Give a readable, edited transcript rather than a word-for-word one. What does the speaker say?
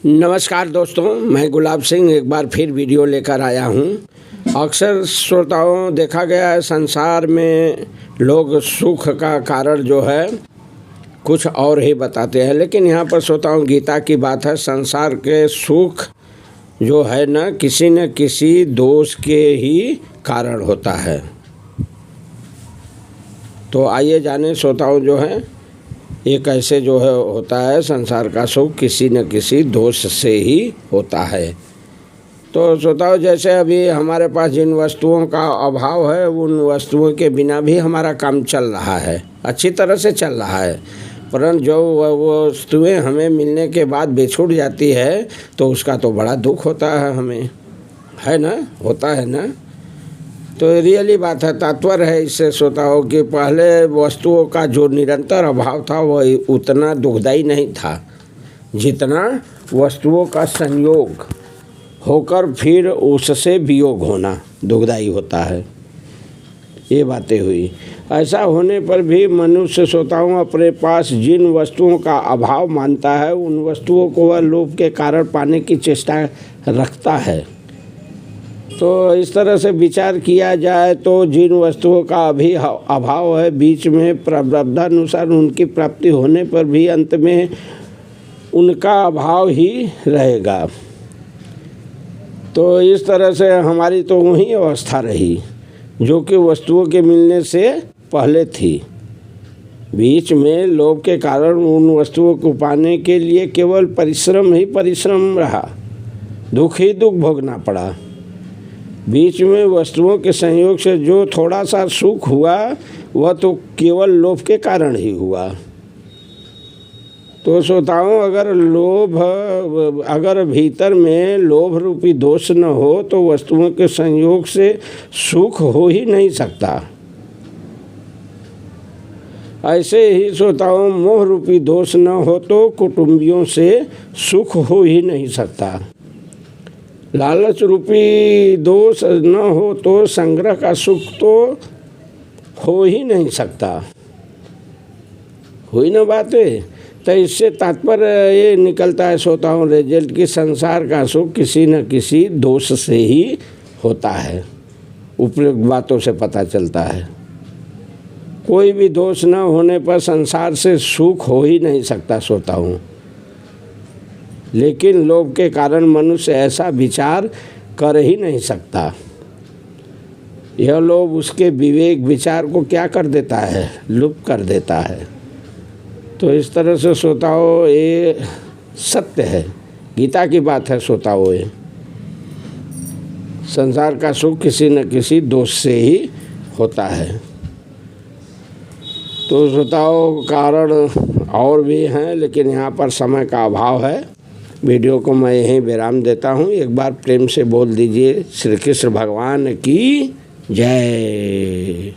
नमस्कार दोस्तों, मैं गुलाब सिंह एक बार फिर वीडियो लेकर आया हूँ। अक्सर श्रोताओं देखा गया है संसार में लोग सुख का कारण जो है कुछ और ही बताते हैं, लेकिन यहाँ पर श्रोताओं गीता की बात है। संसार के सुख जो है न किसी दोष के ही कारण होता है। तो आइए जाने श्रोताओं जो है ये कैसे जो है होता है। संसार का सुख किसी न किसी दोष से ही होता है। तो श्रोताओं जैसे अभी हमारे पास जिन वस्तुओं का अभाव है उन वस्तुओं के बिना भी हमारा काम चल रहा है, अच्छी तरह से चल रहा है। परंतु जो वस्तुएं हमें मिलने के बाद बिछुड़ जाती है तो उसका तो बड़ा दुख होता है हमें, है ना, होता है ना। तो रियली बात है, तात्पर्य है इससे श्रोताओं कि पहले वस्तुओं का जो निरंतर अभाव था वह उतना दुखदाई नहीं था जितना वस्तुओं का संयोग होकर फिर उससे वियोग होना दुखदाई होता है। ये बातें हुई। ऐसा होने पर भी मनुष्य श्रोताओं अपने पास जिन वस्तुओं का अभाव मानता है उन वस्तुओं को वह लोभ के कारण पाने की चेष्टा रखता है। तो इस तरह से विचार किया जाए तो जिन वस्तुओं का अभी अभाव है बीच में प्रारब्धानुसार उनकी प्राप्ति होने पर भी अंत में उनका अभाव ही रहेगा। तो इस तरह से हमारी तो वही अवस्था रही जो कि वस्तुओं के मिलने से पहले थी। बीच में लोभ के कारण उन वस्तुओं को पाने के लिए केवल परिश्रम ही परिश्रम रहा, दुख ही दुख भोगना पड़ा। बीच में वस्तुओं के संयोग से जो थोड़ा सा सुख हुआ वह तो केवल लोभ के कारण ही हुआ। तो श्रोताओं अगर भीतर में लोभ रूपी दोष न हो तो वस्तुओं के संयोग से सुख हो ही नहीं सकता। ऐसे ही श्रोताओं मोह रूपी दोष न हो तो कुटुंबियों से सुख हो ही नहीं सकता। लालच रूपी दोष न हो तो संग्रह का सुख तो हो ही नहीं सकता। हुई ना बातें। तो इससे तात्पर्य ये निकलता है श्रोताओं रिजल्ट कि संसार का सुख किसी न किसी दोष से ही होता है। उपयुक्त बातों से पता चलता है। कोई भी दोष न होने पर संसार से सुख हो ही नहीं सकता श्रोताओं। लेकिन लोभ के कारण मनुष्य ऐसा विचार कर ही नहीं सकता। यह लोभ उसके विवेक विचार को क्या कर देता है, लुप्त कर देता है। तो इस तरह से श्रोताओं ये सत्य है, गीता की बात है श्रोताओं। ये संसार का सुख किसी न किसी दोष से ही होता है। तो श्रोताओं कारण और भी हैं लेकिन यहाँ पर समय का अभाव है। वीडियो को मैं यहीं विराम देता हूँ। एक बार प्रेम से बोल दीजिए श्री कृष्ण भगवान की जय।